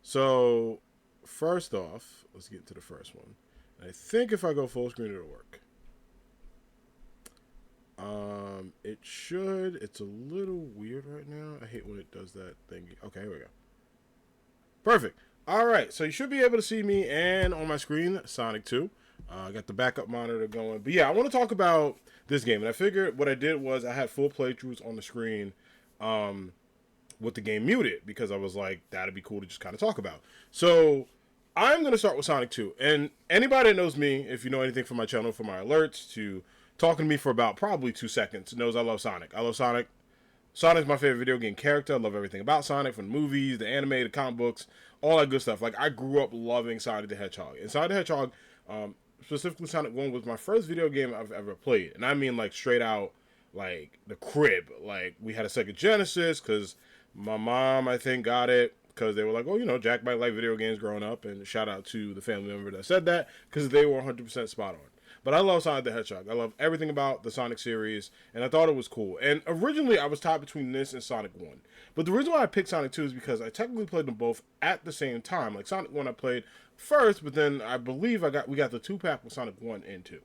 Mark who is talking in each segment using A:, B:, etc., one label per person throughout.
A: So, first off, let's get to the first one. I think if I go full screen, it'll work. It should. It's a little weird right now. I hate when it does that thing. Okay, here we go. Perfect. All right, so you should be able to see me and on my screen, Sonic 2. I got the backup monitor going. But yeah, I want to talk about this game. And I figured what I did was I had full playthroughs on the screen with the game muted because I was like, that'd be cool to just kind of talk about. So I'm going to start with Sonic 2. And anybody that knows me, if you know anything from my channel, from my alerts to talking to me for about probably 2 seconds, knows I love Sonic. I love Sonic. Sonic's my favorite video game character. I love everything about Sonic, from the movies, the anime, the comic books, all that good stuff. Like, I grew up loving Sonic the Hedgehog. And Sonic the Hedgehog, specifically Sonic 1, was my first video game I've ever played. And I mean, like, straight out, like, the crib. Like, we had a Sega Genesis, because my mom, I think, got it. Because they were like, oh, you know, Jack might like video games growing up. And shout out to the family member that said that, because they were 100% spot on. But I love Sonic the Hedgehog. I love everything about the Sonic series, and I thought it was cool. And originally, I was tied between this and Sonic 1. But the reason why I picked Sonic 2 is because I technically played them both at the same time. Like, Sonic 1 I played first, but then I believe we got the 2-pack with Sonic 1 and 2.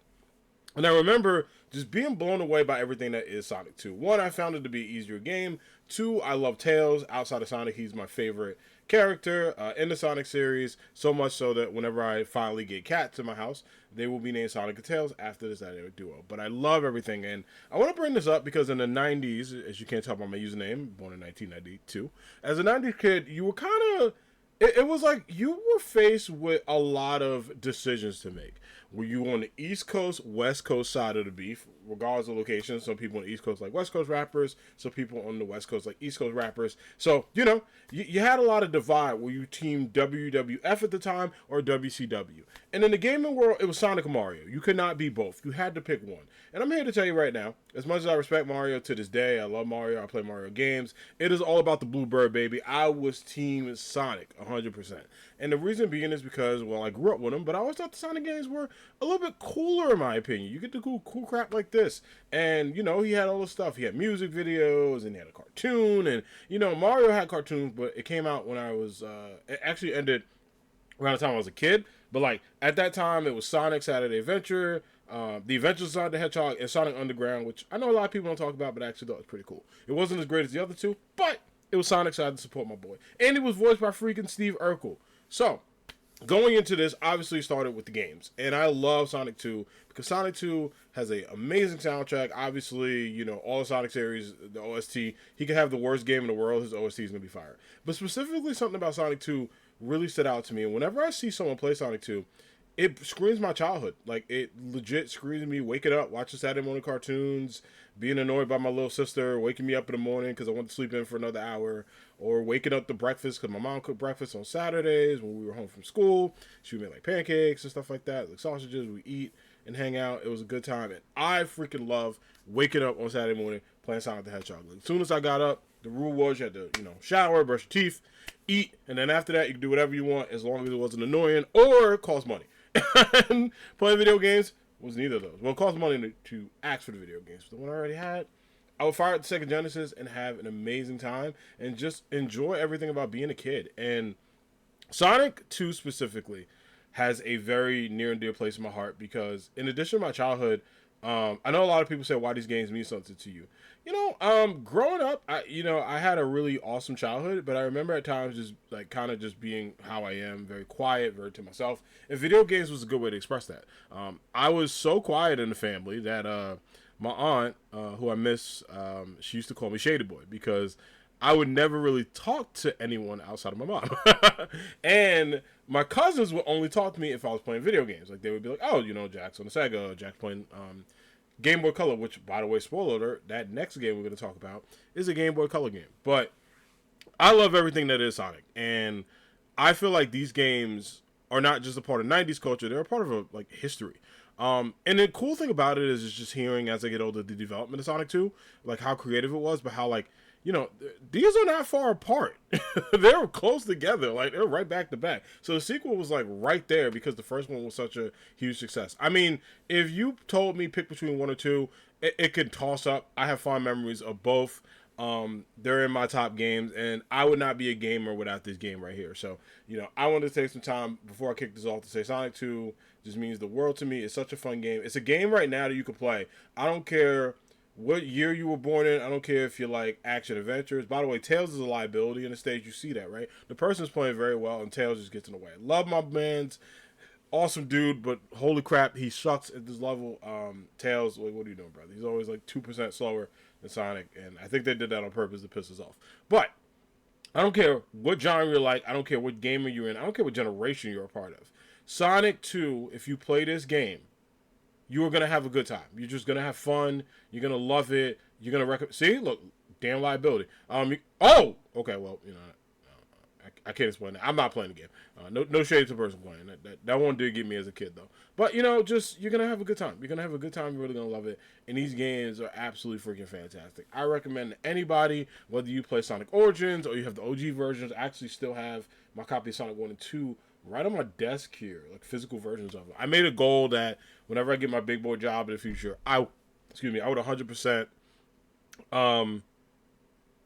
A: And I remember just being blown away by everything that is Sonic 2. 1, I found it to be an easier game. 2, I love Tails. Outside of Sonic, he's my favorite character in the Sonic series. So much so that whenever I finally get cats in my house, they will be named Sonic and Tails after this dynamic duo. But I love everything. And I want to bring this up because in the 90s, as you can't tell by my username, born in 1992, as a 90s kid, you were kind of... It was like you were faced with a lot of decisions to make. Were you on the East Coast, West Coast side of the beef, regardless of location? Some people on the East Coast like West Coast rappers, some people on the West Coast like East Coast rappers. So, you know, you had a lot of divide. Were you team WWF at the time or WCW? And in the gaming world, it was Sonic and Mario. You could not be both. You had to pick one. And I'm here to tell you right now, as much as I respect Mario to this day, I love Mario, I play Mario games, it is all about the blue bird, baby. I was team Sonic, 100%. And the reason being is because, well, I grew up with them, but I always thought the Sonic games were a little bit cooler, in my opinion. You get to do cool crap like this. And, you know, he had all this stuff. He had music videos, and he had a cartoon, and, you know, Mario had cartoons, but it came out when I was, it actually ended around the time I was a kid. But, like, at that time, it was Sonic Saturday Adventure, The Adventures of Sonic the Hedgehog, and Sonic Underground, which I know a lot of people don't talk about, but I actually thought it was pretty cool. It wasn't as great as the other two, but it was Sonic, so I had to support my boy. And it was voiced by freaking Steve Urkel. So, going into this, obviously started with the games. And I love Sonic 2 because Sonic 2 has an amazing soundtrack. Obviously, you know, all the Sonic series, the OST, he could have the worst game in the world, his OST is going to be fire. But specifically, something about Sonic 2 really stood out to me. And whenever I see someone play Sonic 2, it screams my childhood. Like, it legit screams me waking up, watching Saturday morning cartoons, being annoyed by my little sister, waking me up in the morning because I want to sleep in for another hour, or waking up to breakfast because my mom cooked breakfast on Saturdays when we were home from school. She would make, like, pancakes and stuff like that, like sausages. We eat and hang out. It was a good time, and I freaking love waking up on Saturday morning playing Sonic the Hedgehog. Like, as soon as I got up, the rule was you had to, you know, shower, brush your teeth, eat, and then after that, you can do whatever you want as long as it wasn't annoying or cost money. And playing video games was neither of those. Well, it cost money to ask for the video games. But the one I already had, I would fire up the Sega Genesis and have an amazing time and just enjoy everything about being a kid. And Sonic 2 specifically has a very near and dear place in my heart because in addition to my childhood, I know a lot of people say why these games mean something to you. You know, growing up, I had a really awesome childhood, but I remember at times just like kind of just being how I am, very quiet, very to myself. And video games was a good way to express that. I was so quiet in the family that my aunt, who I miss, she used to call me Shady Boy because I would never really talk to anyone outside of my mom. And my cousins would only talk to me if I was playing video games. Like, they would be like, oh, you know, Jack's on the Sega, Jack's playing Game Boy Color, which, by the way, spoiler alert, that next game we're going to talk about is a Game Boy Color game. But I love everything that is Sonic. And I feel like these games are not just a part of 90s culture, they're a part of, like, history. And the cool thing about it is just hearing, as I get older, the development of Sonic 2, like, how creative it was, but how, like, you know, these are not far apart. They're close together. Like, they're right back to back. So the sequel was, like, right there because the first one was such a huge success. I mean, if you told me pick between one or two, it could toss up. I have fond memories of both. They're in my top games, and I would not be a gamer without this game right here. So, I wanted to take some time before I kick this off to say Sonic 2 just means the world to me. It's such a fun game. It's a game right now that you can play. I don't care what year you were born in. I don't care if you like action adventures. By the way, Tails is a liability in the stage. You see that, right? The person's playing very well, and Tails just gets in the way. Love my man's awesome dude, but holy crap, he sucks at this level. Tails, like, what are you doing, brother? He's always like 2% slower than Sonic, and I think they did that on purpose to piss us off. But I don't care what genre you're like. I don't care what gamer you're in. I don't care what generation you're a part of. Sonic 2, if you play this game, you are going to have a good time. You're just going to have fun. You're going to love it. You're going to recommend. See, look, damn liability. Oh, okay, well, I can't explain that. I'm not playing the game. No shade to the person playing. That one did get me as a kid, though. But, just, you're going to have a good time. You're going to have a good time. You're really going to love it. And these games are absolutely freaking fantastic. I recommend to anybody, whether you play Sonic Origins or you have the OG versions, I actually still have my copy of Sonic 1 and 2 right on my desk here, like physical versions of it. I made a goal that whenever I get my big boy job in the future, I would 100%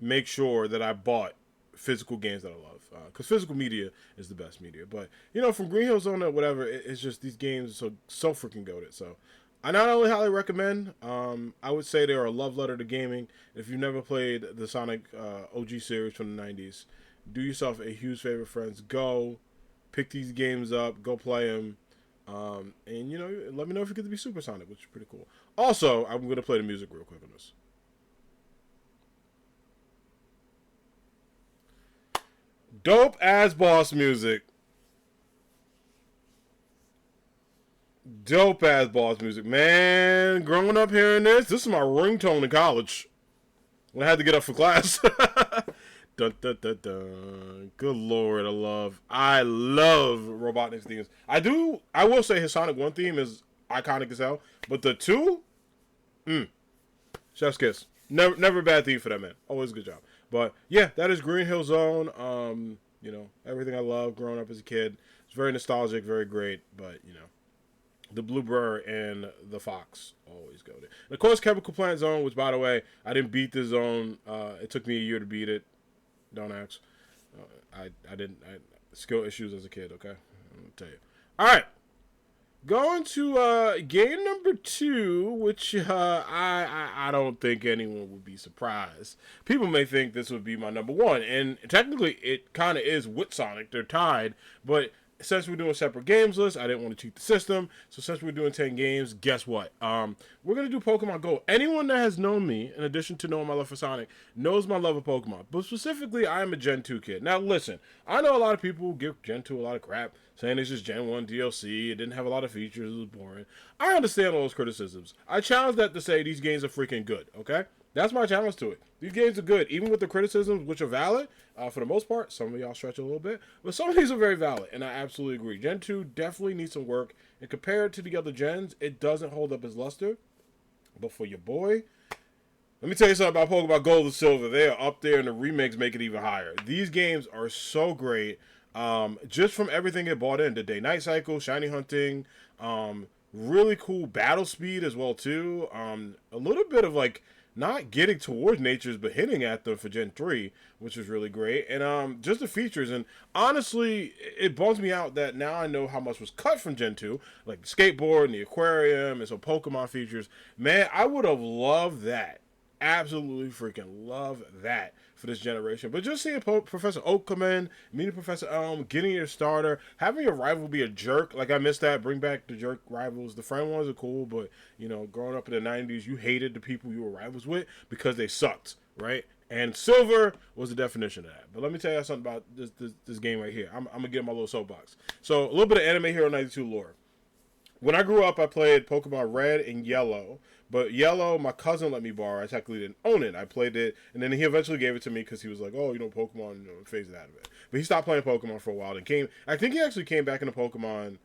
A: make sure that I bought physical games that I love, because physical media is the best media. But from Green Hill Zone or whatever, it's just these games are so freaking goated. So I not only highly recommend, I would say they are a love letter to gaming. If you've never played the Sonic OG series from the 90s, do yourself a huge favor, friends. Go pick these games up, go play them, and let me know if you get to be Supersonic, which is pretty cool. Also, I'm going to play the music real quick on this. Dope ass boss music. Dope ass boss music. Man, growing up hearing this is my ringtone in college when I had to get up for class. Dun, dun, dun, dun. Good lord, I love Robotnik's themes. I will say his Sonic 1 theme is iconic as hell, but the 2, chef's kiss. Never a bad theme for that man. Always a good job. But yeah, that is Green Hill Zone. Everything I love growing up as a kid. It's very nostalgic, very great, but the Bluebird and the Fox always go there. And of course, Chemical Plant Zone, which by the way, I didn't beat this zone. It took me a year to beat it. Don't ask. I didn't. Skill issues as a kid. Okay, I'm gonna tell you. All right, going to game number 2, which I don't think anyone would be surprised. People may think this would be my number 1, and technically it kind of is with Sonic. They're tied, but since we're doing separate games lists, I didn't want to cheat the system. So since we're doing 10 games, guess what? We're going to do Pokemon Go. Anyone that has known me, in addition to knowing my love for Sonic, knows my love of Pokemon. But specifically, I am a Gen 2 kid. Now listen, I know a lot of people give Gen 2 a lot of crap, saying it's just Gen 1 DLC, it didn't have a lot of features, it was boring. I understand all those criticisms. I challenge that to say these games are freaking good, okay? That's my challenge to it. These games are good, even with the criticisms, which are valid, for the most part. Some of y'all stretch a little bit, but some of these are very valid, and I absolutely agree. Gen 2 definitely needs some work, and compared to the other gens, it doesn't hold up its luster. But for your boy, let me tell you something about Pokemon Gold and Silver. They are up there, and the remakes make it even higher. These games are so great, just from everything it brought in. The day-night cycle, shiny hunting, really cool battle speed as well, too. A little bit of, not getting towards natures, but hitting at them for Gen 3, which is really great. And just the features. And honestly, it bums me out that now I know how much was cut from Gen 2, like the skateboard and the aquarium and some Pokemon features. Man, I would have loved that. Absolutely freaking love that for this generation. But just seeing Professor Oak come in, meeting Professor Elm, getting your starter, having your rival be a jerk, like I missed that. Bring back the jerk rivals. The friend ones are cool, but growing up in the 90s, you hated the people you were rivals with because they sucked, right? And Silver was the definition of that. But let me tell you something about this game right here. I'm gonna get my little soapbox. So a little bit of Animehero92 lore. When I grew up, I played Pokemon Red and Yellow. But Yellow, my cousin let me borrow. I technically didn't own it. I played it, and then he eventually gave it to me because he was like, oh, Pokemon, phased out of it. But he stopped playing Pokemon for a while and I think he actually came back into Pokemon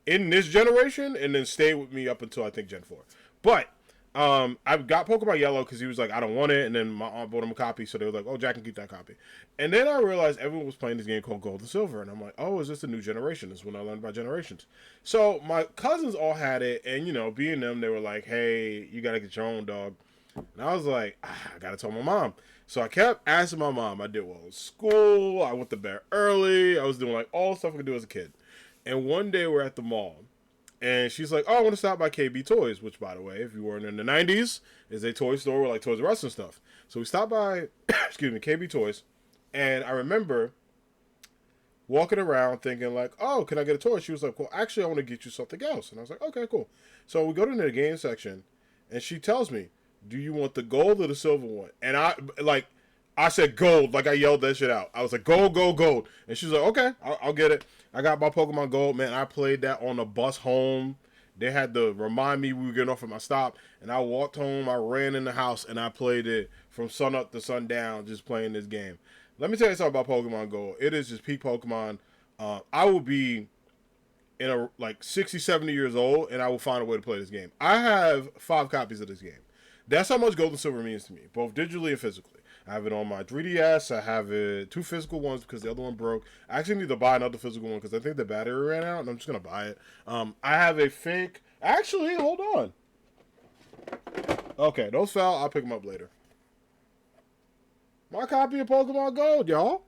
A: in this generation and then stayed with me up until, I think, Gen 4. But I got Pokemon Yellow because he was like, I don't want it, and then my aunt bought him a copy, so they were like, oh, Jack can keep that copy. And then I realized everyone was playing this game called Gold and Silver, and I'm like, oh, is this a new generation? This is when I learned about generations. So my cousins all had it, and being them, they were like, hey, you gotta get your own, dog. And I was like, I gotta tell my mom. So I kept asking my mom. I did well in school. I went to bed early. I was doing like all the stuff I could do as a kid. And one day we're at the mall. And she's like, oh, I want to stop by KB Toys, which, by the way, if you weren't in the 90s, is a toy store with like Toys R Us and stuff. So we stopped by, excuse me, KB Toys. And I remember walking around thinking like, oh, can I get a toy? She was like, well, actually, I want to get you something else. And I was like, okay, cool. So we go to the game section, and she tells me, do you want the gold or the silver one? And I said gold, like I yelled that shit out. I was like, gold, gold, gold. And she's like, okay, I'll get it. I got my Pokemon Gold, man. I played that on the bus home. They had to remind me we were getting off at my stop. And I walked home, I ran in the house, and I played it from sun up to sundown, just playing this game. Let me tell you something about Pokemon Gold. It is just peak Pokemon. I will be in a like 60, 70 years old, and I will find a way to play this game. I have 5 copies of this game. That's how much Gold and Silver means to me, both digitally and physically. I have it on my 3DS. I have it 2 physical ones because the other one broke. I actually need to buy another physical one because I think the battery ran out, and I'm just gonna buy it. I have a fake. Actually, hold on. Okay, those fell. I'll pick them up later. My copy of Pokemon Gold, y'all.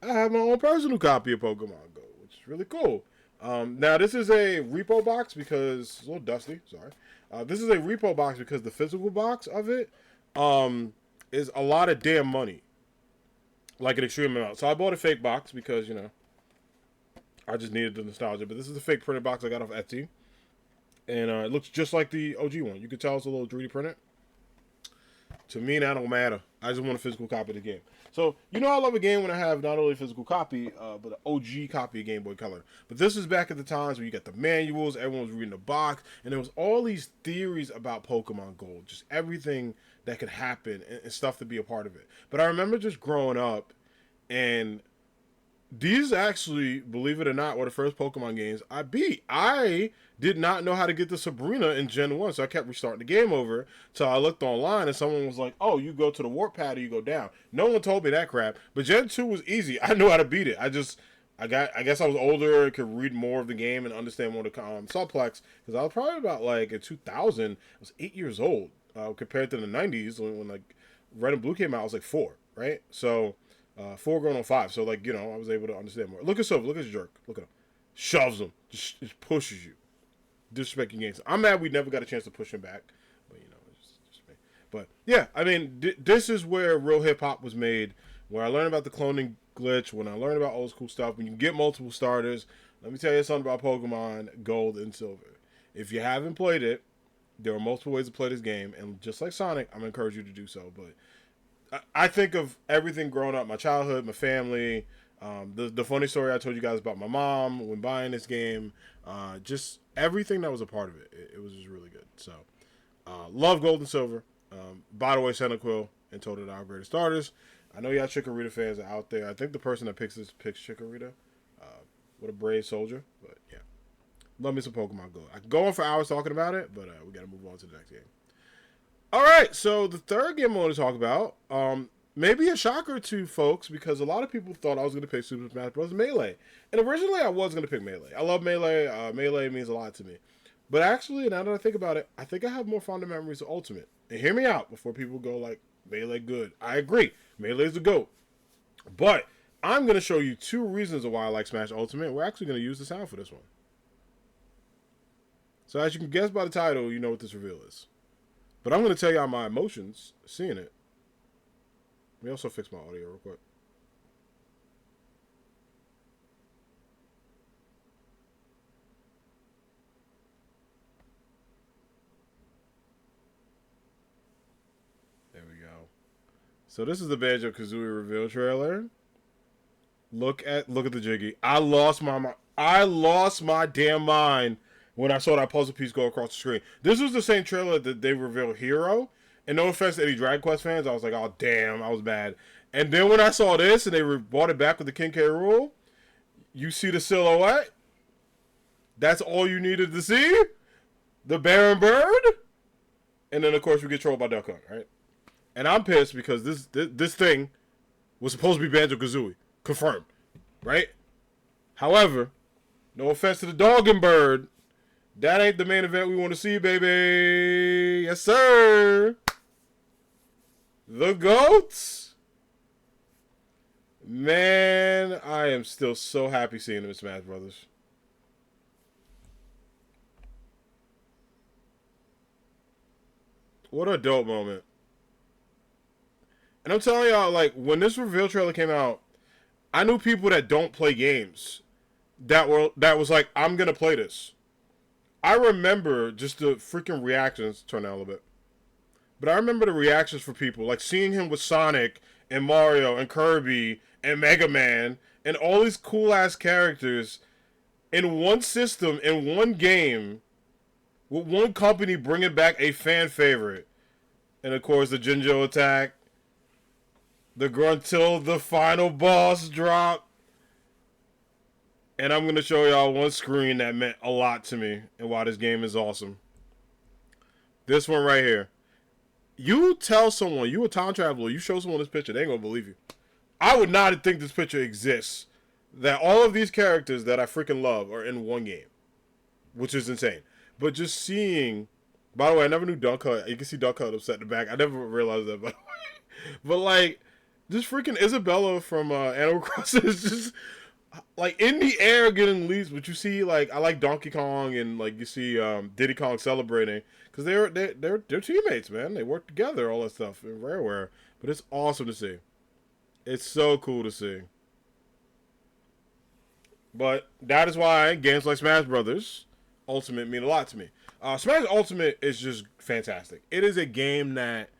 A: I have my own personal copy of Pokemon Gold, which is really cool. Now, this is a repo box because it's a little dusty. Sorry. This is a repo box because the physical box of it is a lot of damn money. Like an extreme amount. So I bought a fake box because, you know, I just needed the nostalgia. But this is a fake printed box I got off Etsy. And it looks just like the OG one. You can tell it's a little 3D printed. To me, that don't matter. I just want a physical copy of the game. So, you know I love a game when I have not only a physical copy, but an OG copy of Game Boy Color. But this is back at the times where you got the manuals, everyone was reading the box, and there was all these theories about Pokemon Gold. Just everything that could happen and stuff to be a part of it. But I remember just growing up, and these actually, believe it or not, were the first Pokemon games I beat. I did not know how to get to Sabrina in Gen 1, so I kept restarting the game over till I looked online and someone was like, oh, you go to the warp pad or you go down. No one told me that crap, but Gen 2 was easy. I knew how to beat it. I guess I was older, could read more of the game and understand more of the subplex, because I was probably about like in 2000, I was 8 years old, compared to the 90s when like Red and Blue came out, I was like 4, right? So 4 going on 5. So, like, you know, I was able to understand more. Look at Silver. Look at this jerk. Look at him. Shoves him. Just pushes you. Disrespecting games. I'm mad we never got a chance to push him back. But, you know, it's just me. But, yeah, I mean, this is where real hip-hop was made. Where I learned about the cloning glitch. When I learned about old school stuff. When you get multiple starters. Let me tell you something about Pokemon Gold and Silver. If you haven't played it, there are multiple ways to play this game. And just like Sonic, I'm going to encourage you to do so. But I think of everything growing up, my childhood, my family, the funny story I told you guys about my mom when buying this game, just everything that was a part of it. It was just really good. So, love Gold and Silver. By the way, Cyndaquil and Totodile are greatest starters. I know y'all Chikorita fans are out there. I think the person that picks this picks Chikorita. What a brave soldier. But, yeah. Love me some Pokemon Gold. I could go on for hours talking about it, but we got to move on to the next game. All right, so the third game I want to talk about, maybe a shocker to folks because a lot of people thought I was going to pick Super Smash Bros. Melee. And originally I was going to pick Melee. I love Melee. Melee means a lot to me. But actually, now that I think about it, I think I have more fond memories of Ultimate. And hear me out before people go like, Melee good. I agree. Melee is the GOAT. But I'm going to show you 2 reasons of why I like Smash Ultimate. We're actually going to use the sound for this one. So as you can guess by the title, you know what this reveal is. But I'm going to tell y'all my emotions seeing it. Let me also fix my audio real quick. There we go. So this is the Banjo-Kazooie reveal trailer. Look at the Jiggy. I lost my damn mind when I saw that puzzle piece go across the screen. This was the same trailer that they revealed Hero. And no offense to any Dragon Quest fans, I was like, oh, damn, I was mad. And then when I saw this and they brought it back with the King K. Rool, you see the silhouette. That's all you needed to see. The Baron Bird. And then, of course, we get trolled by Duck Hunt, right? And I'm pissed because this thing was supposed to be Banjo-Kazooie. Confirmed, right? However, no offense to the Dog and Bird, that ain't the main event we want to see, baby. Yes, sir. The GOATs. Man, I am still so happy seeing him in Smash Brothers. What a dope moment. And I'm telling y'all, like, when this reveal trailer came out, I knew people that don't play games that was like, I'm gonna play this. I remember just the freaking reactions. Turn down a little bit. But I remember the reactions for people, like seeing him with Sonic and Mario and Kirby and Mega Man and all these cool ass characters in one system, in one game, with one company bringing back a fan favorite. And of course, the Jinjo attack, the Gruntil, the final boss drop. And I'm going to show y'all one screen that meant a lot to me and why this game is awesome. This one right here. You tell someone, you a time traveler, you show someone this picture, they ain't going to believe you. I would not think this picture exists. That all of these characters that I freaking love are in one game. Which is insane. But just seeing... By the way, I never knew Duck Hunt. You can see Duck Hunt upset in the back. I never realized that, by the way. But, like, just freaking Isabella from Animal Crossing is just... Like, in the air getting leaps, but you see, like, I like Donkey Kong and, like, you see Diddy Kong celebrating. Because they're teammates, man. They work together, all that stuff in Rareware. But it's awesome to see. It's so cool to see. But that is why games like Smash Brothers Ultimate mean a lot to me. Smash Ultimate is just fantastic. It is a game that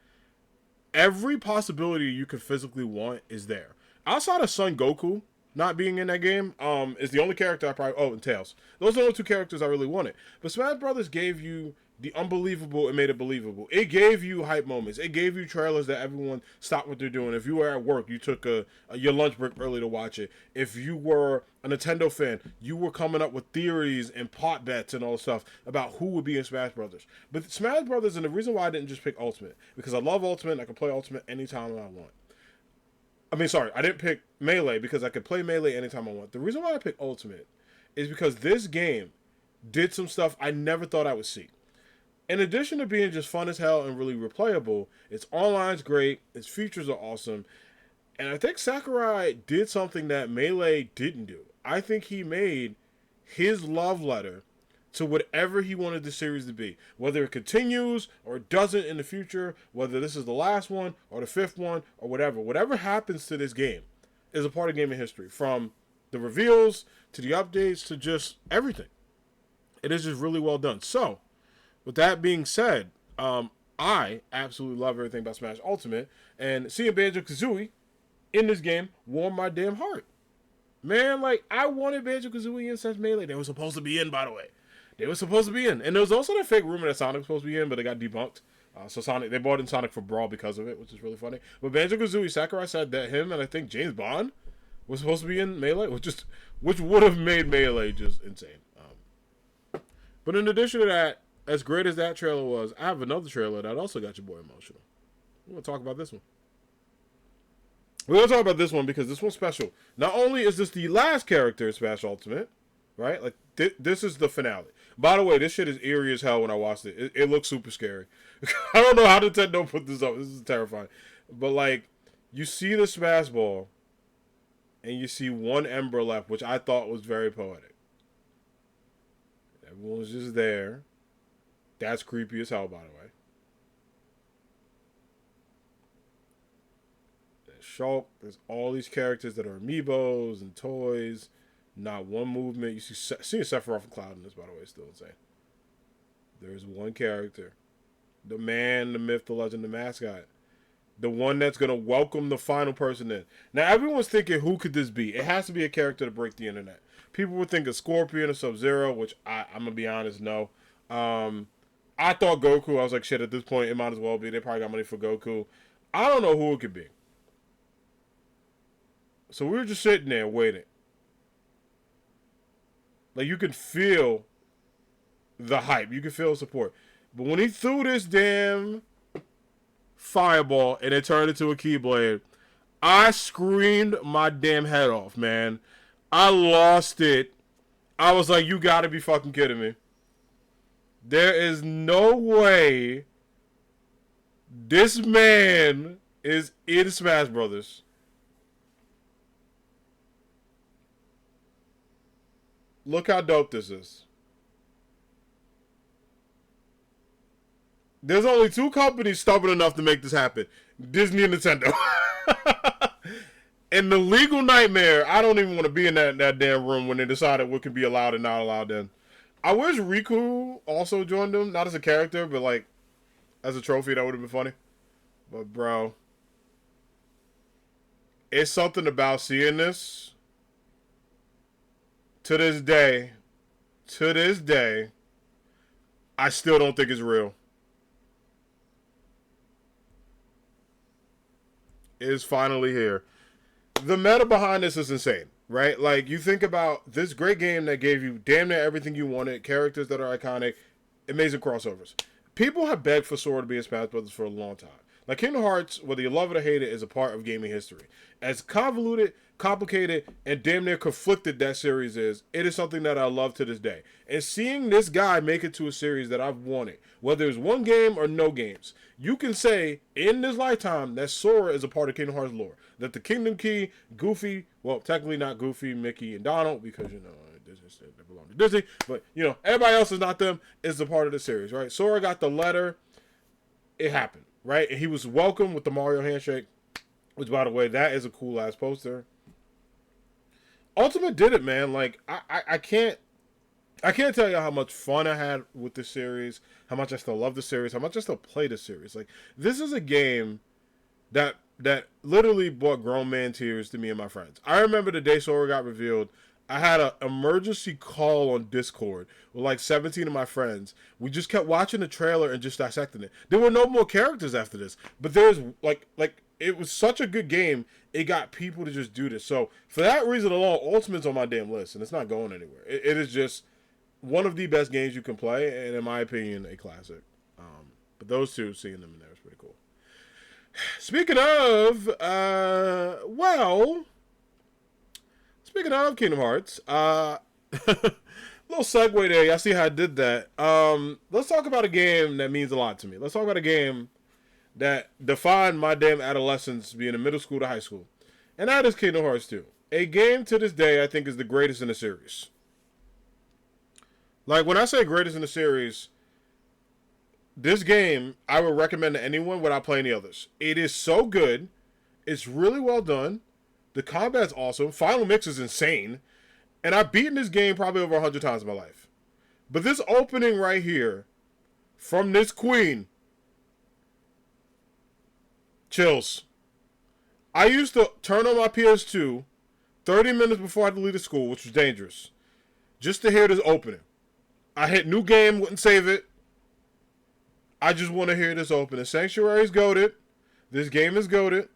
A: every possibility you could physically want is there. Outside of Son Goku not being in that game, is the only character I probably... Oh, and Tails. Those are the only two characters I really wanted. But Smash Brothers gave you the unbelievable and made it believable. It gave you hype moments. It gave you trailers that everyone stopped what they're doing. If you were at work, you took your lunch break early to watch it. If you were a Nintendo fan, you were coming up with theories and pot bets and all this stuff about who would be in Smash Brothers. But Smash Brothers, and the reason why I didn't just pick Ultimate, because I love Ultimate and I can play Ultimate anytime I want. I mean, sorry, I didn't pick Melee because I could play Melee anytime I want. The reason why I picked Ultimate is because this game did some stuff I never thought I would see. In addition to being just fun as hell and really replayable, its online's great, its features are awesome, and I think Sakurai did something that Melee didn't do. I think he made his love letter to whatever he wanted the series to be. Whether it continues or doesn't in the future, whether this is the last one or the fifth one or whatever. Whatever happens to this game is a part of gaming history. From the reveals to the updates to just everything. It is just really well done. So, with that being said, I absolutely love everything about Smash Ultimate. And seeing Banjo-Kazooie in this game warmed my damn heart. Man, like, I wanted Banjo-Kazooie in Smash Melee. They were supposed to be in, by the way. They were supposed to be in. And there was also that fake rumor that Sonic was supposed to be in, but it got debunked. So Sonic, they brought in Sonic for Brawl because of it, which is really funny. But Banjo-Kazooie, Sakurai said that him and I think James Bond was supposed to be in Melee, which would have made Melee just insane. But in addition to that, as great as that trailer was, I have another trailer that also got your boy emotional. We're going to talk about this one. We're going to talk about this one because this one's special. Not only is this the last character in Smash Ultimate, right? Like, this is the finale. By the way, this shit is eerie as hell when I watched it. It looks super scary. I don't know how Nintendo put this up. This is terrifying. But, like, you see the Smash Ball, and you see one ember left, which I thought was very poetic. Everyone was just there. That's creepy as hell, by the way. There's Shulk. There's all these characters that are amiibos and toys. Not one movement. You see Sephiroth and Cloud in this, by the way, is still insane. There's one character. The man, the myth, the legend, the mascot. The one that's going to welcome the final person in. Now, everyone's thinking, who could this be? It has to be a character to break the internet. People would think of Scorpion or Sub-Zero, which I'm going to be honest, no. I thought Goku. I was like, shit, at this point, it might as well be. They probably got money for Goku. I don't know who it could be. So we were just sitting there waiting. Like, you can feel the hype. You can feel the support. But when he threw this damn fireball and it turned into a Keyblade, I screamed my damn head off, man. I lost it. I was like, you gotta be fucking kidding me. There is no way this man is in Smash Brothers. Look how dope this is. There's only two companies stubborn enough to make this happen. Disney and Nintendo. And the legal nightmare, I don't even want to be in that damn room when they decided what could be allowed and not allowed then. I wish Riku also joined them, not as a character, but like as a trophy. That would have been funny. But bro, it's something about seeing this. To this day, I still don't think it's real. It is finally here. The meta behind this is insane, right? Like, you think about this great game that gave you damn near everything you wanted, characters that are iconic, amazing crossovers. People have begged for Sora to be in Smash Brothers for a long time. Like, Kingdom Hearts, whether you love it or hate it, is a part of gaming history. As convoluted, complicated, and damn near conflicted that series is, it is something that I love to this day. And seeing this guy make it to a series that I've wanted, whether it's one game or no games, you can say in this lifetime that Sora is a part of Kingdom Hearts lore. That the Kingdom Key, Goofy, well, technically not Goofy, Mickey, and Donald, because, you know, they belong to Disney, but, you know, everybody else is not them, is a part of the series, right? Sora got the letter, it happened, right? And he was welcome with the Mario handshake, which, by the way, that is a cool-ass poster. Ultimate did it, man. Like, I can't tell you how much fun I had with this series, how much I still love the series, how much I still play the series. Like, this is a game that literally brought grown man tears to me and my friends. I remember the day Sora got revealed, I had an emergency call on Discord with like 17 of my friends. We just kept watching the trailer and just dissecting it. There were no more characters after this, but there's like it was such a good game. It got people to just do this. So for that reason alone, Ultimate's on my damn list, and it's not going anywhere. It is just one of the best games you can play, and in my opinion, a classic. But those two, seeing them in there is pretty cool. Speaking of, speaking of Kingdom Hearts, little segue there. Y'all see how I did that. Let's talk about a game that means a lot to me. Let's talk about a game that defined my damn adolescence, being in middle school to high school. And that is Kingdom Hearts 2. A game to this day I think is the greatest in the series. Like, when I say greatest in the series, this game I would recommend to anyone without playing the others. It is so good. It's really well done. The combat's awesome. Final Mix is insane. And I've beaten this game probably over 100 times in my life. But this opening right here, from this queen, chills. I used to turn on my PS2 30 minutes before I had to leave the school, which was dangerous, just to hear this opening. I hit new game, wouldn't save it. I just want to hear this opening. Sanctuary's goated. This game is goated.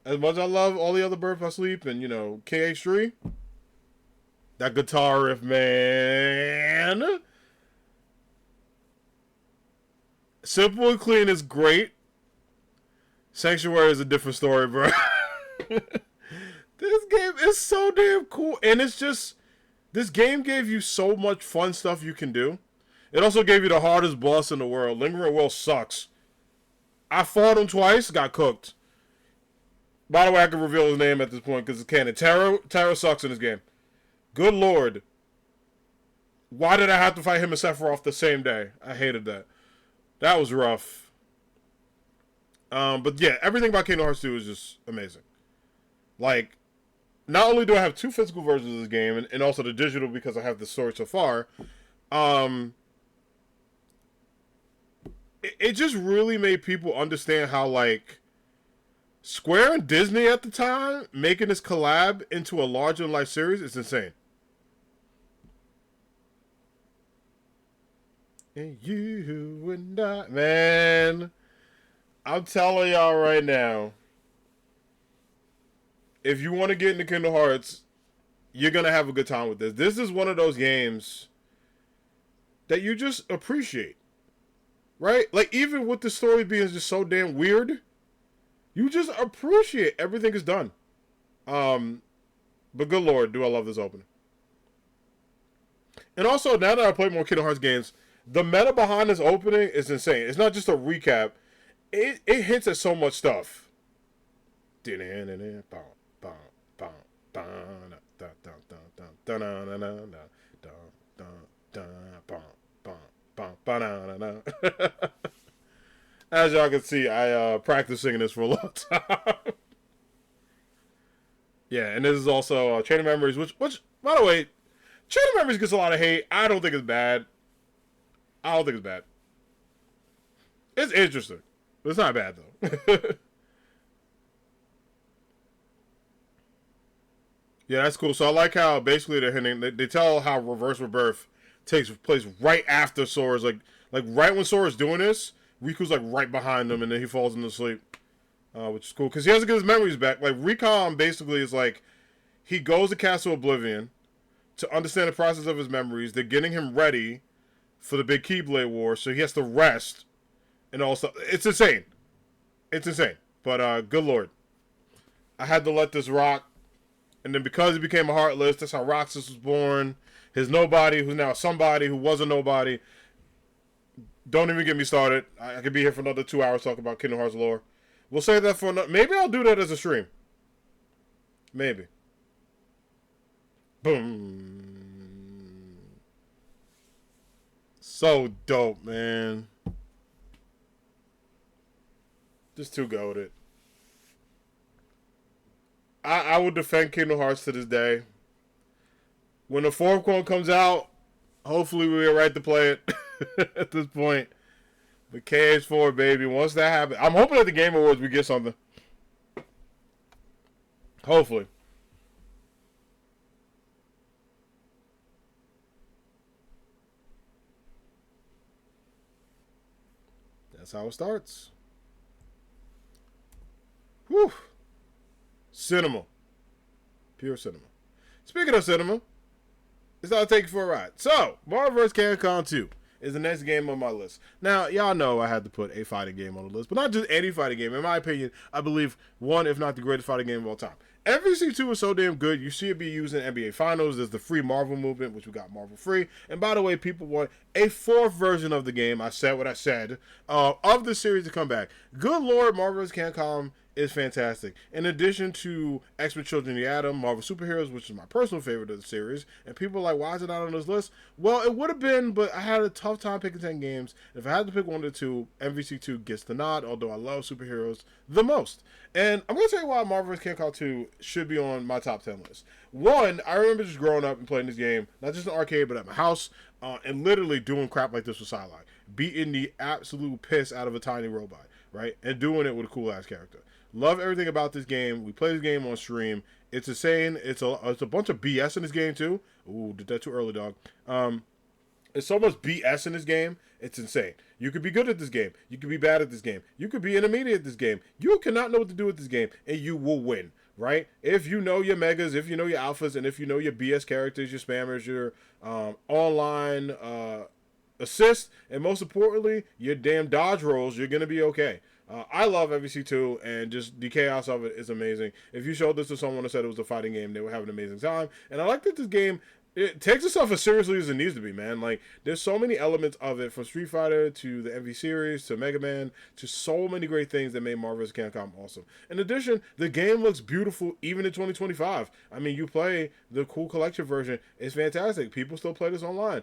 A: As much as I love all the other Birth by Sleep and, you know, KH3, that guitar riff, man. Simple and clean is great. Sanctuary is a different story, bro. This game is so damn cool. And it's just, this game gave you so much fun stuff you can do. It also gave you the hardest boss in the world. Lingering Will sucks. I fought him twice, got cooked. By the way, I can reveal his name at this point because it's canon. Terra sucks in this game. Good lord. Why did I have to fight him and Sephiroth the same day? I hated that. That was rough. But yeah, everything about Kingdom Hearts 2 is just amazing. Like, not only do I have two physical versions of this game, and also the digital because I have the story so far, it just really made people understand how, like, Square and Disney at the time making this collab into a larger-than-life series is insane. And you and I, man, I'm telling y'all right now, if you want to get into Kingdom Hearts, you're going to have a good time with this. This is one of those games that you just appreciate, right? Like, even with the story being just so damn weird, you just appreciate everything is done. But good lord, do I love this opening. And also, now that I play more Kingdom Hearts games, the meta behind this opening is insane. It's not just a recap. It hints at so much stuff. As y'all can see, I practiced singing this for a long time. Yeah, and this is also Chain of Memories, which, by the way, Chain of Memories gets a lot of hate. I don't think it's bad. I don't think it's bad. It's interesting, but it's not bad though. Yeah, that's cool. So I like how basically they're hinting. They tell how Reverse Rebirth takes place right after Sora's like right when Sora's doing this. Riku's like right behind him, and then he falls into sleep, which is cool because he has to get his memories back. Like Recon basically is like he goes to Castle Oblivion to understand the process of his memories. They're getting him ready for the big Keyblade War, so he has to rest and all stuff. It's insane. It's insane. But good lord, I had to let this rock. And then because he became a Heartless, that's how Roxas was born. His nobody, who's now somebody who was a nobody. Don't even get me started. I could be here for another 2 hours talking about Kingdom Hearts lore. We'll save that for another. Maybe I'll do that as a stream. Maybe. Boom. So dope, man. Just too goated. I will defend Kingdom Hearts to this day. When the fourth one comes out, hopefully we're right to play it at this point. But KH4, baby, once that happens, I'm hoping at the Game Awards we get something. Hopefully. That's how it starts. Whew. Cinema. Pure cinema. Speaking of cinema, it's time to take you for a ride. So, Marvel vs. Capcom 2 is the next game on my list. Now, y'all know I had to put a fighting game on the list, but not just any fighting game. In my opinion, I believe one, if not the greatest fighting game of all time. MVC2 is so damn good. You see it be used in NBA Finals. There's the free Marvel movement, which we got Marvel free. And by the way, people want a fourth version of the game. I said what I said. Of the series to come back. Good lord, Marvel vs. Capcom is fantastic. In addition to X-Men Children of the Atom, Marvel Superheroes, which is my personal favorite of the series, and people are like, why is it not on this list? Well, it would have been, but I had a tough time picking 10 games. If I had to pick one or two, MVC2 gets the nod, although I love superheroes the most. And I'm going to tell you why Marvel vs. Capcom 2 should be on my top 10 list. One, I remember just growing up and playing this game, not just in arcade, but at my house, and literally doing crap like this with Psylocke. Beating the absolute piss out of a tiny robot, right? And doing it with a cool-ass character. Love everything about this game. We play this game on stream. It's insane. It's a bunch of BS in this game, too. Ooh, did that too early, dog. It's so much BS in this game. It's insane. You could be good at this game. You could be bad at this game. You could be intermediate at this game. You cannot know what to do with this game, and you will win, right? If you know your megas, if you know your alphas, and if you know your BS characters, your spammers, your online assists, and most importantly, your damn dodge rolls, you're going to be okay. I love MVC2, and just the chaos of it is amazing. If you showed this to someone and said it was a fighting game, they would have an amazing time. And I like that this game, it takes itself as seriously as it needs to be, man. Like, there's so many elements of it, from Street Fighter to the MV series to Mega Man to so many great things that made Marvel vs. Capcom awesome. In addition, the game looks beautiful even in 2025. I mean, you play the cool collection version, it's fantastic. People still play this online.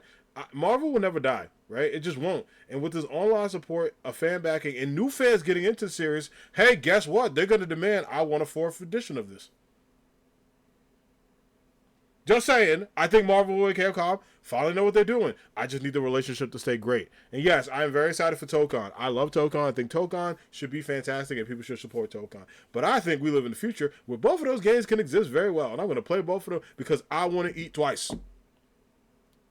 A: Marvel will never die, right? It just won't. And with this online support, a fan backing, and new fans getting into the series, hey, guess what? They're going to demand, I want a fourth edition of this. Just saying, I think Marvel and Capcom finally know what they're doing. I just need the relationship to stay great. And yes, I am very excited for Tokon. I love Tokon. I think Tokon should be fantastic and people should support Tokon. But I think we live in the future where both of those games can exist very well. And I'm going to play both of them because I want to eat twice.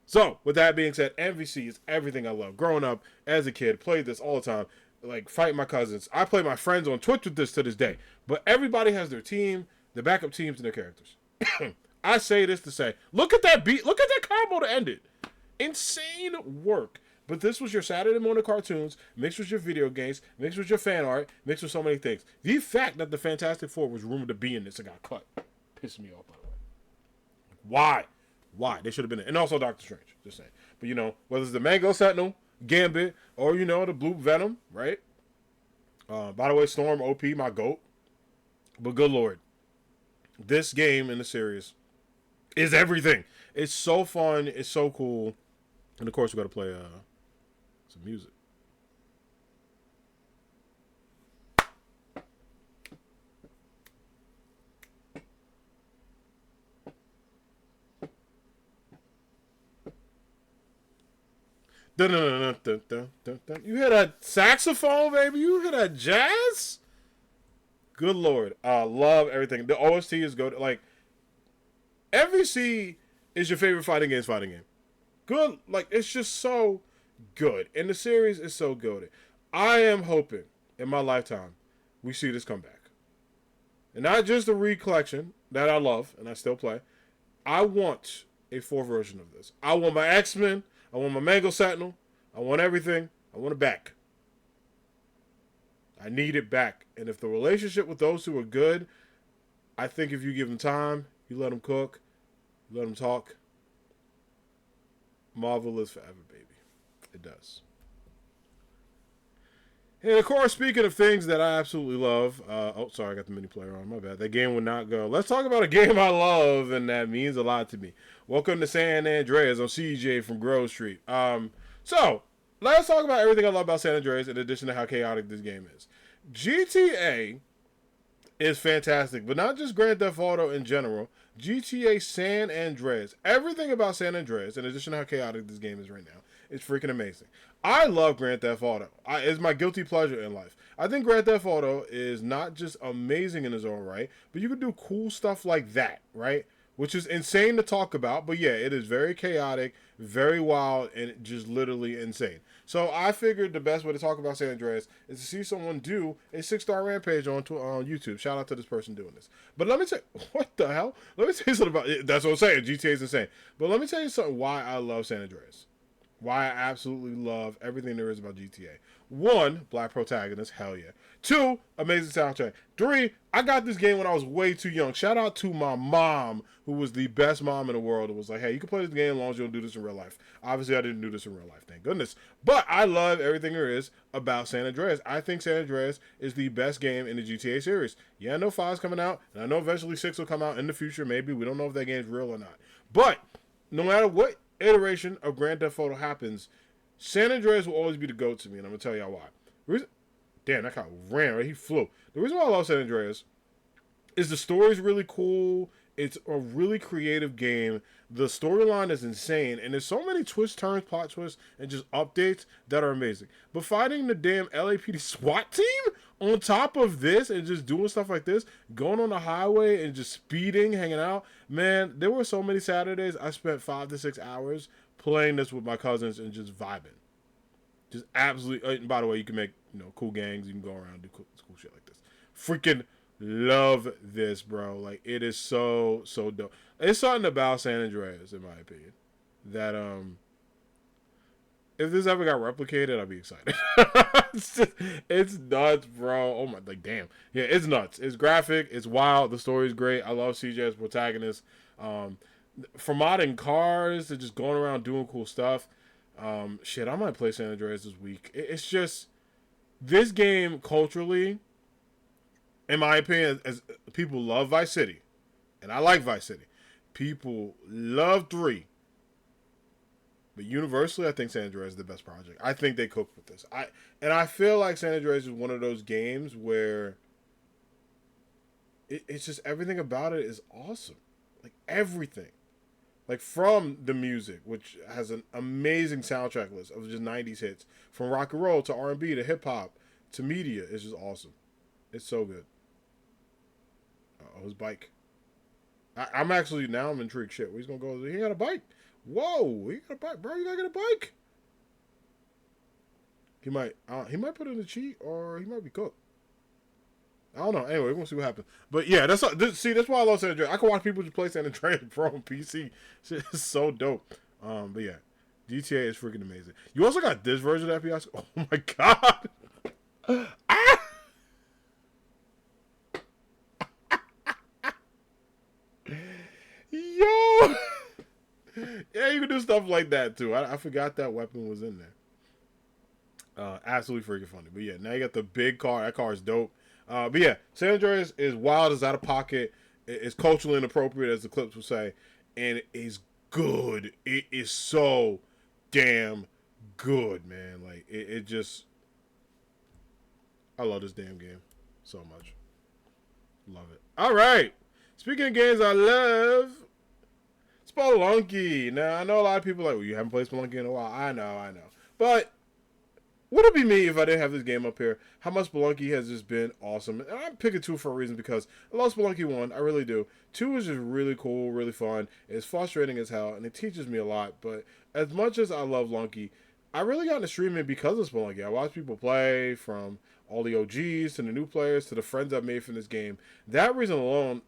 A: So, with that being said, MVC is everything I love. Growing up as a kid, played this all the time. Like, fighting my cousins. I play my friends on Twitch with this to this day. But everybody has their team, their backup teams, and their characters. I say this to say, look at that beat. Look at that combo to end it. Insane work. But this was your Saturday morning cartoons, mixed with your video games, mixed with your fan art, mixed with so many things. The fact that the Fantastic Four was rumored to be in this and got cut pissed me off, by the way. Why? Why? They should have been in. And also Doctor Strange, just saying. But, you know, whether it's the Mango Sentinel, Gambit, or, you know, the Blue Venom, right? By the way, Storm OP, my GOAT. But good lord, this game in the series is everything. It's so fun. It's so cool. And of course, we got to play some music. Dun, dun, dun, dun, dun, dun, dun. You hear that saxophone, baby? You hear that jazz? Good lord, love everything. The OST is good. Like MVC is your favorite fighting game. Good, like it's just so good, and the series is so good. I am hoping in my lifetime we see this come back, and not just the recollection that I love and I still play. I want a full version of this. I want my X-Men. I want my Mango Sentinel. I want everything. I want it back. I need it back. And if the relationship with those two are good, I think if you give them time, you let them cook, you let them talk, Marvel lives forever, baby. It does. And of course, speaking of things that I absolutely love, oh, sorry, I got the mini player on. My bad. That game would not go. Let's talk about a game I love, and that means a lot to me. Welcome to San Andreas. I'm CJ from Grove Street. So let's talk about everything I love about San Andreas, in addition to how chaotic this game is. GTA is fantastic, but not just Grand Theft Auto in general. GTA San Andreas, everything about San Andreas, in addition to how chaotic this game is right now, is freaking amazing. I love Grand Theft Auto. It's my guilty pleasure in life. I think Grand Theft Auto is not just amazing in its own right, but you can do cool stuff like that, right? Which is insane to talk about, but yeah, it is very chaotic, very wild, and just literally insane. So I figured the best way to talk about San Andreas is to see someone do a 6-star rampage on YouTube. Shout out to this person doing this. But let me tell you, what the hell? Let me tell you something about it. That's what I'm saying. GTA is insane. But let me tell you something why I love San Andreas. Why I absolutely love everything there is about GTA. 1, black protagonist, hell yeah. 2, amazing soundtrack. 3, I got this game when I was way too young. Shout out to my mom, who was the best mom in the world, and was like, hey, you can play this game as long as you don't do this in real life. Obviously, I didn't do this in real life, thank goodness. But I love everything there is about San Andreas. I think San Andreas is the best game in the GTA series. Yeah, I know 5's coming out, and I know eventually 6 will come out in the future, maybe. We don't know if that game's real or not. But no matter what iteration of Grand Theft Auto happens, San Andreas will always be the GOAT to me, and I'm going to tell y'all why. Damn, that guy ran, right? He flew. The reason why I love San Andreas is the story's really cool. It's a really creative game. The storyline is insane, and there's so many twists, turns, plot twists, and just updates that are amazing. But fighting the damn LAPD SWAT team on top of this and just doing stuff like this, going on the highway and just speeding, hanging out, man, there were so many Saturdays I spent 5 to 6 hours playing this with my cousins and just vibing. Just absolutely. And by the way, you can make cool gangs. You can go around and do cool shit like this. Freaking love this, bro. Like, it is so dope. It's something about San Andreas, in my opinion, that if this ever got replicated, I'd be excited. It's nuts, bro. Oh my, like, damn. Yeah, it's nuts. It's graphic. It's wild. The story's great. I love CJ as protagonist. From modding cars to just going around doing cool stuff. Shit, I might play San Andreas this week. It's just, this game culturally, in my opinion, as people love Vice City, and I like Vice City. People love 3. But universally, I think San Andreas is the best project. I think they cooked with this. I feel like San Andreas is one of those games where it's just, everything about it is awesome. Like, everything. Like, from the music, which has an amazing soundtrack list of just 90s hits. From rock and roll to R&B to hip-hop to media. It's just awesome. It's so good. His bike. I'm actually, now I'm intrigued. Shit, where's he going to go? He got a bike. Whoa, he got a bike. Bro, you got to get a bike. He might put in a cheat, or he might be cooked. I don't know. Anyway, we're going to see what happens. But yeah, that's why I love San Andreas. I can watch people just play San Andreas Pro on PC. It's so dope. But yeah, GTA is freaking amazing. You also got this version of FPS. Oh my god. Ah! Yo! Yeah, you can do stuff like that too. I forgot that weapon was in there. Absolutely freaking funny. But yeah, now you got the big car. That car is dope. But yeah, San Andreas is wild, is out of pocket, is culturally inappropriate, as the clips would say, and it is good. It is so damn good, man. Like it just, I love this damn game so much. Love it. All right. Speaking of games I love, Spelunky. Now I know a lot of people are like, well, you haven't played Spelunky in a while. I know, but would it be me if I didn't have this game up here? How much Spelunky has just been awesome. And I'm picking 2 for a reason because I love Spelunky 1. I really do. 2 is just really cool, really fun. It's frustrating as hell, and it teaches me a lot. But as much as I love Lunky, I really got into streaming because of Spelunky. I watch people play, from all the OGs to the new players to the friends I've made from this game. That reason alone,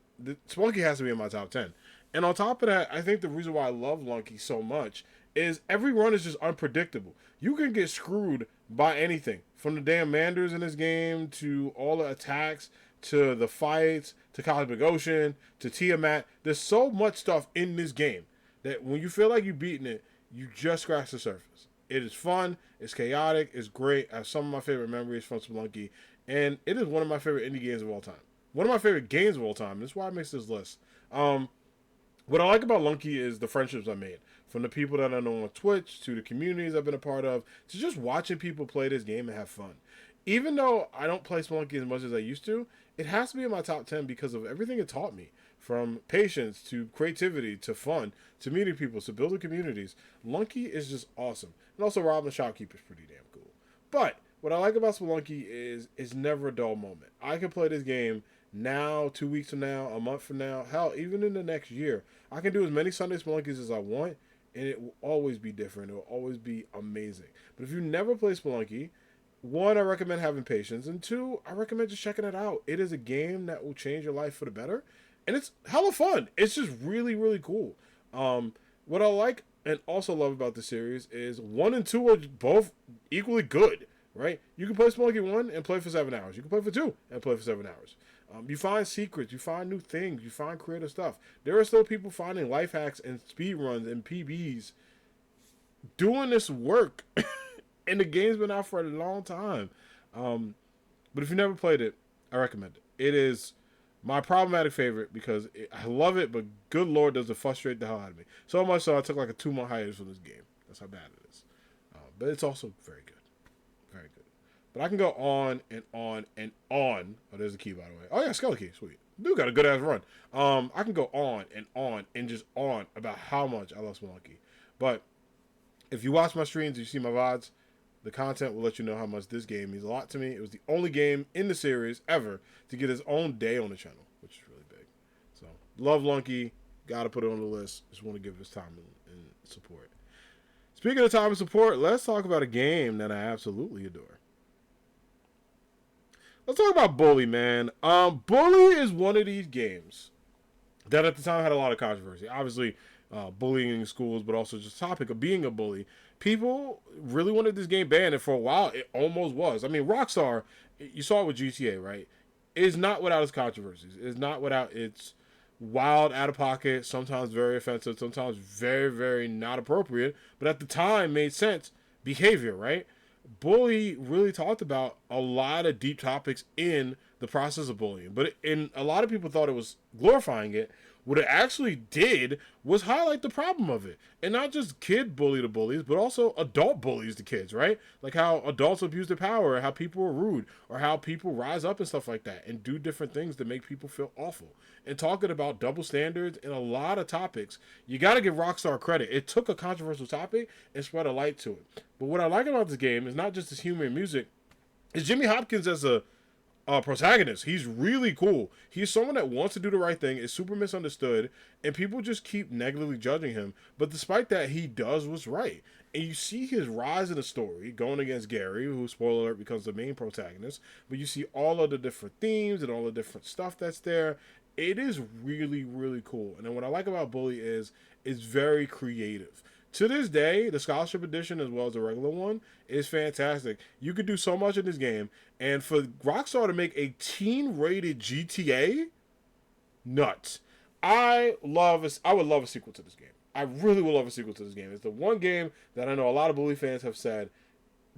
A: Spelunky has to be in my top 10. And on top of that, I think the reason why I love Lunky so much is every run is just unpredictable. You can get screwed by anything, from the damn Manders in this game to all the attacks to the fights to Cosmic Ocean to Tiamat. There's so much stuff in this game that when you feel like you've beaten it, you just scratch the surface. It is fun, it's chaotic, it's great. I have some of my favorite memories from Spelunky, and it is one of my favorite indie games of all time. One of my favorite games of all time. That's why I makes this list. What I like about Lunky is the friendships I made. From the people that I know on Twitch, to the communities I've been a part of, to just watching people play this game and have fun. Even though I don't play Spelunky as much as I used to, it has to be in my top 10 because of everything it taught me. From patience, to creativity, to fun, to meeting people, to building communities. Lunky is just awesome. And also robbing the shopkeeper is pretty damn cool. But what I like about Spelunky is it's never a dull moment. I can play this game now, 2 weeks from now, a month from now, hell, even in the next year. I can do as many Sunday Spelunkies as I want, and it will always be different. It will always be amazing. But if you never play Spelunky, 1, I recommend having patience, and 2, I recommend just checking it out. It is a game that will change your life for the better, and it's hella fun. It's just really, really cool. What I like and also love about the series is 1 and 2 are both equally good, right? You can play Spelunky 1 and play for 7 hours. You can play for 2 and play for 7 hours. You find secrets, you find new things, you find creative stuff. There are still people finding life hacks and speed runs and PBs doing this work, and the game's been out for a long time. But if you never played it, I recommend it. It is my problematic favorite because I love it, but good lord, does it frustrate the hell out of me. So much so I took like a 2-month hiatus from this game. That's how bad it is. But it's also very good. Very good. But I can go on and on and on. Oh, there's the key, by the way. Oh, yeah, Skelly key. Sweet. Dude got a good-ass run. I can go on and just on about how much I love Spelunky. But if you watch my streams, you see my VODs, the content will let you know how much this game means a lot to me. It was the only game in the series ever to get its own day on the channel, which is really big. So, love Lunky. Got to put it on the list. Just want to give this time and support. Speaking of time and support, let's talk about a game that I absolutely adore. Let's talk about Bully, man. Bully is one of these games that at the time had a lot of controversy. Obviously, bullying in schools, but also just the topic of being a bully. People really wanted this game banned, and for a while, it almost was. I mean, Rockstar, you saw it with GTA, right? Is not without its controversies. It's not without its wild, out of pocket, sometimes very offensive, sometimes very, very not appropriate, but at the time made sense behavior, right? Bully really talked about a lot of deep topics in the process of bullying, but a lot of people thought it was glorifying it. What it actually did was highlight the problem of it, and not just kid bully to bullies, but also adult bullies to kids, right? Like how adults abuse their power, or how people are rude, or how people rise up and stuff like that, and do different things to make people feel awful. And talking about double standards and a lot of topics, you got to give Rockstar credit. It took a controversial topic and spread a light to it. But what I like about this game is not just its humor and music, is Jimmy Hopkins as a protagonist. He's really cool. He's someone that wants to do the right thing, is super misunderstood, and people just keep negatively judging him. But despite that, he does what's right. And you see his rise in the story, going against Gary, who, spoiler alert, becomes the main protagonist. But you see all of the different themes and all the different stuff that's there. It is really, really cool. And then what I like about Bully is it's very creative. To this day, the Scholarship Edition as well as the regular one is fantastic. You could do so much in this game. And for Rockstar to make a teen-rated GTA, nuts. I would love a sequel to this game. I really would love a sequel to this game. It's the one game that I know a lot of Bully fans have said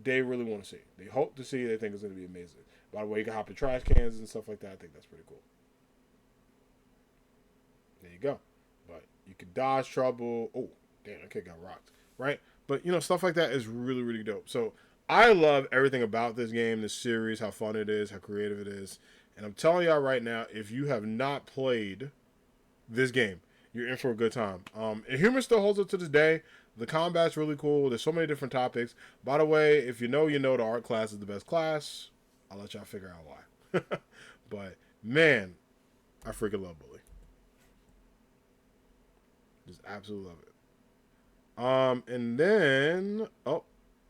A: they really want to see. They hope to see. They think it's going to be amazing. By the way, you can hop in trash cans and stuff like that. I think that's pretty cool. There you go. But you can dodge trouble. Oh, damn, that kid got rocked. Right? But, stuff like that is really, really dope. So I love everything about this game, this series, how fun it is, how creative it is. And I'm telling y'all right now, if you have not played this game, you're in for a good time. And humor still holds up to this day. The combat's really cool. There's so many different topics. By the way, if you know, the art class is the best class. I'll let y'all figure out why. But, man, I freaking love Bully. Just absolutely love it. And then, I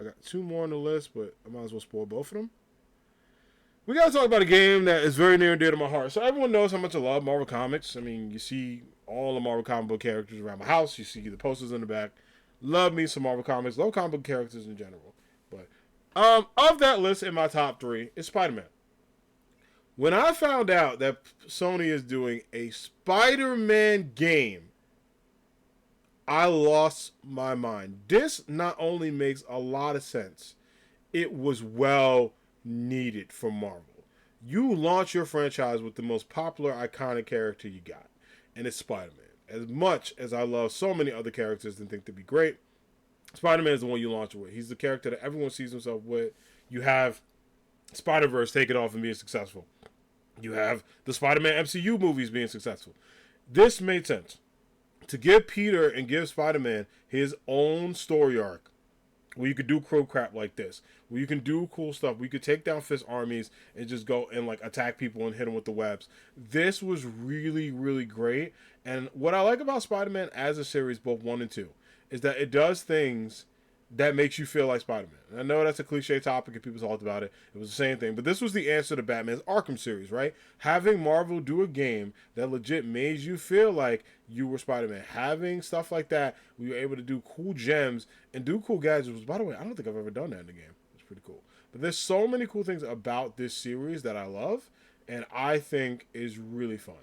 A: got 2 more on the list, but I might as well spoil both of them. We got to talk about a game that is very near and dear to my heart. So everyone knows how much I love Marvel Comics. I mean, you see all the Marvel comic book characters around my house. You see the posters in the back. Love me some Marvel Comics. Love comic book characters in general. But of that list, in my top 3 is Spider-Man. When I found out that Sony is doing a Spider-Man game, I lost my mind. This not only makes a lot of sense, it was well needed for Marvel. You launch your franchise with the most popular, iconic character you got, and it's Spider-Man. As much as I love so many other characters and think they'd be great, Spider-Man is the one you launch with. He's the character that everyone sees himself with. You have Spider-Verse take it off and being successful. You have the Spider-Man MCU movies being successful. This made sense. To give Peter and give Spider-Man his own story arc, where you could do cool crap like this, where you can do cool stuff, where you could take down fist armies and just go and attack people and hit them with the webs. This was really, really great. And what I like about Spider-Man as a series, both 1 and 2, is that it does things that makes you feel like Spider-Man. And I know that's a cliche topic and people talked about it. It was the same thing. But this was the answer to Batman's Arkham series, right? Having Marvel do a game that legit made you feel like you were Spider-Man. Having stuff like that, we were able to do cool gems and do cool gadgets. By the way, I don't think I've ever done that in the game. It's pretty cool. But there's so many cool things about this series that I love and I think is really fun.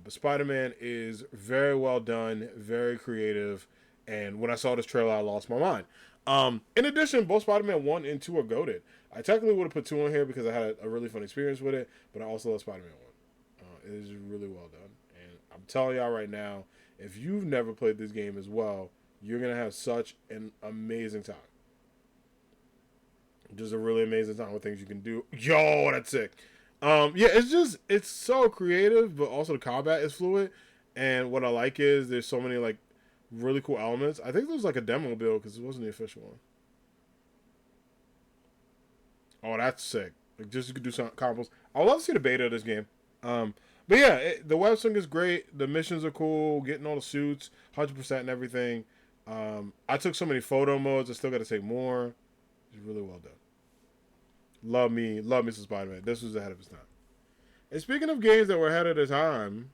A: But Spider-Man is very well done, very creative. And when I saw this trailer, I lost my mind. In addition, both Spider-Man 1 and 2 are goated. I technically would have put 2 on here because I had a really fun experience with it, but I also love Spider-Man 1. It is really well done. And I'm telling y'all right now, if you've never played this game as well, you're going to have such an amazing time. Just a really amazing time with things you can do. Yo, that's sick. It's so creative, but also the combat is fluid. And what I like is there's so many, really cool elements. I think there was a demo build because it wasn't the official one. Oh, that's sick. Just you could do some combos. I would love to see the beta of this game. But yeah, the web swing is great. The missions are cool. Getting all the suits, 100% and everything. I took so many photo modes. I still got to take more. It's really well done. Love me some Spider-Man. This was ahead of its time. And speaking of games that were ahead of their time,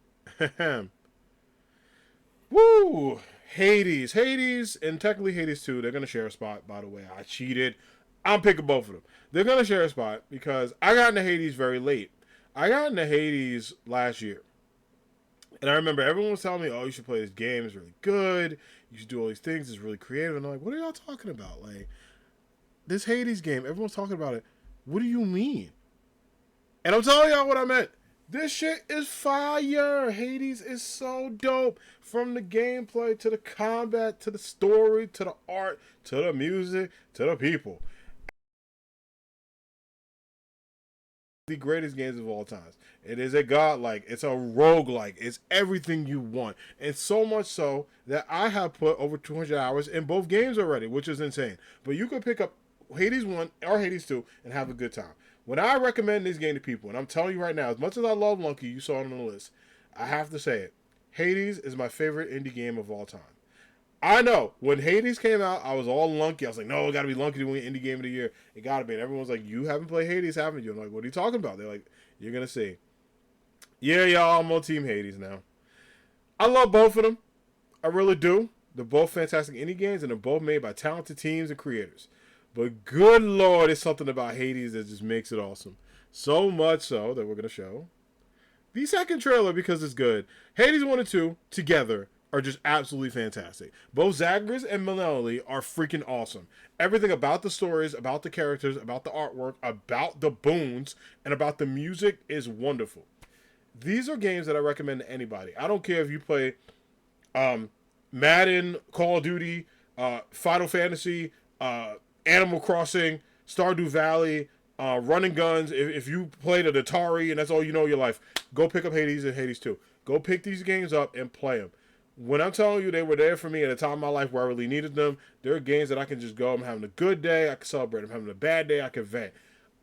A: woo! Hades, and technically Hades 2, they're going to share a spot, by the way. I cheated. I'm picking both of them. They're going to share a spot because I got into Hades very late. I got into Hades last year. And I remember everyone was telling me, oh, you should play this game. It's really good. You should do all these things. It's really creative. And I'm like, what are y'all talking about? This Hades game, everyone's talking about it. What do you mean? And I'm telling y'all what I meant. This shit is fire. Hades is so dope. From the gameplay, to the combat, to the story, to the art, to the music, to the people. The greatest games of all times. It is a godlike. It's a roguelike. It's everything you want. And so much so that I have put over 200 hours in both games already, which is insane. But you can pick up Hades 1 or Hades 2 and have a good time. When I recommend this game to people, and I'm telling you right now, as much as I love Lunky, you saw it on the list, I have to say it. Hades is my favorite indie game of all time. I know, when Hades came out, I was all Lunky. I was like, no, it got to be Lunky to win Indie Game of the Year. It got to be. And everyone's like, you haven't played Hades, haven't you? I'm like, what are you talking about? They're like, you're going to see. Yeah, y'all, I'm on Team Hades now. I love both of them. I really do. They're both fantastic indie games, and they're both made by talented teams and creators. But good Lord, it's something about Hades that just makes it awesome. So much so that we're going to show the second trailer because it's good. Hades 1 and 2 together are just absolutely fantastic. Both Zagreus and Manelli are freaking awesome. Everything about the stories, about the characters, about the artwork, about the boons, and about the music is wonderful. These are games that I recommend to anybody. I don't care if you play Madden, Call of Duty, Final Fantasy, Animal Crossing, Stardew Valley, Run and Guns. If you played an Atari and that's all you know in your life, go pick up Hades and Hades 2. Go pick these games up and play them. When I'm telling you they were there for me at a time in my life where I really needed them, there are games that I can just go, I'm having a good day, I can celebrate. I'm having a bad day, I can vent.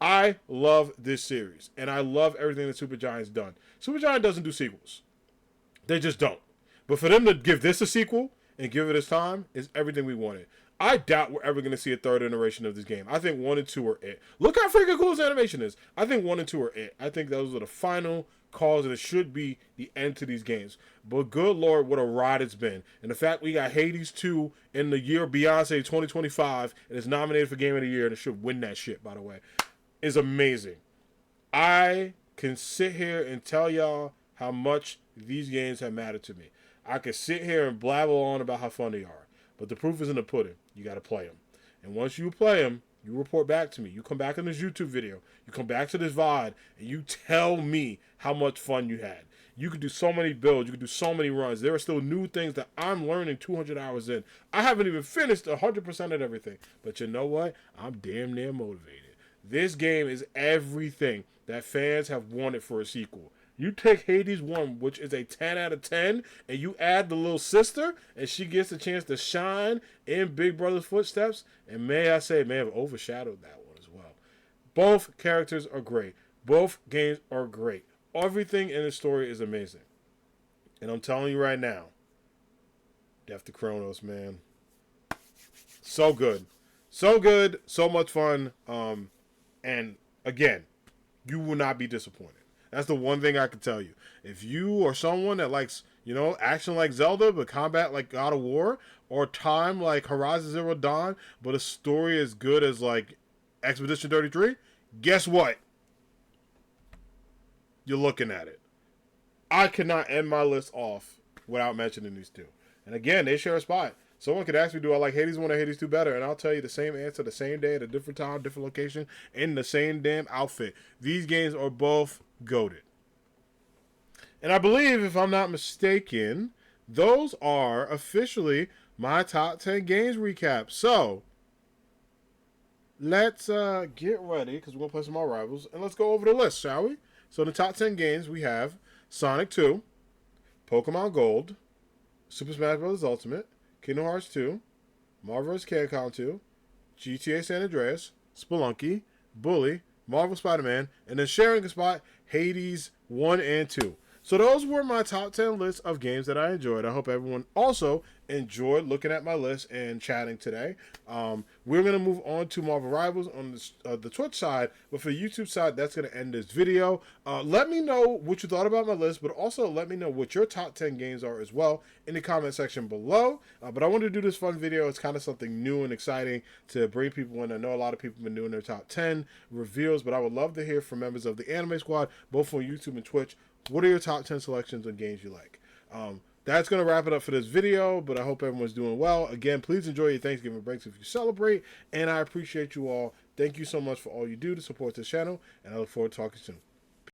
A: I love this series, and I love everything that Supergiant's done. Supergiant doesn't do sequels. They just don't. But for them to give this a sequel and give it its time is everything we wanted. I doubt we're ever going to see a third iteration of this game. I think 1 and 2 are it. Look how freaking cool this animation is. I think 1 and 2 are it. I think those are the final calls, and it should be the end to these games. But good Lord, what a ride it's been. And the fact we got Hades 2 in the year Beyonce 2025 and is nominated for Game of the Year, and it should win that shit, by the way, is amazing. I can sit here and tell y'all how much these games have mattered to me. I could sit here and blabber on about how fun they are. But the proof is in the pudding. You got to play them. And once you play them, you report back to me. You come back in this YouTube video. You come back to this VOD, and you tell me how much fun you had. You could do so many builds. You could do so many runs. There are still new things that I'm learning 200 hours in. I haven't even finished 100% of everything. But you know what? I'm damn near motivated. This game is everything that fans have wanted for a sequel. You take Hades 1, which is a 10 out of 10, and you add the little sister, and she gets a chance to shine in Big Brother's footsteps, and may I say, may have overshadowed that one as well. Both characters are great. Both games are great. Everything in the story is amazing. And I'm telling you right now, Death to Kronos, man. So good. So good. So much fun. And again, you will not be disappointed. That's the one thing I can tell you. If you are someone that likes, action like Zelda, but combat like God of War, or time like Horizon Zero Dawn, but a story as good as like Expedition 33, guess what? You're looking at it. I cannot end my list off without mentioning these two. And again, they share a spot. Someone could ask me, do I like Hades 1 or Hades 2 better? And I'll tell you the same answer, the same day, at a different time, different location, in the same damn outfit. These games are both goated. And I believe, if I'm not mistaken, those are officially my top 10 games recap. So, let's get ready, because we're going to play some more rivals, and let's go over the list, shall we? So, in the top 10 games, we have Sonic 2, Pokemon Gold, Super Smash Bros. Ultimate, Kingdom Hearts 2, Marvel vs. Capcom 2, GTA San Andreas, Spelunky, Bully, Marvel Spider-Man, and then sharing a spot, Hades 1 and 2. So those were my top 10 lists of games that I enjoyed. I hope everyone also enjoyed looking at my list and chatting today. We're going to move on to Marvel Rivals on the Twitch side, but for the YouTube side, that's going to end this video. Let me know what you thought about my list, but also let me know what your top 10 games are as well in the comment section below. But I wanted to do this fun video. It's kind of something new and exciting to bring people in. I know a lot of people have been doing their top 10 reveals, but I would love to hear from members of the Anime Squad, both on YouTube and Twitch. What are your top 10 selections on games you like? That's going to wrap it up for this video, but I hope everyone's doing well. Again, please enjoy your Thanksgiving breaks if you celebrate, and I appreciate you all. Thank you so much for all you do to support this channel, and I look forward to talking soon.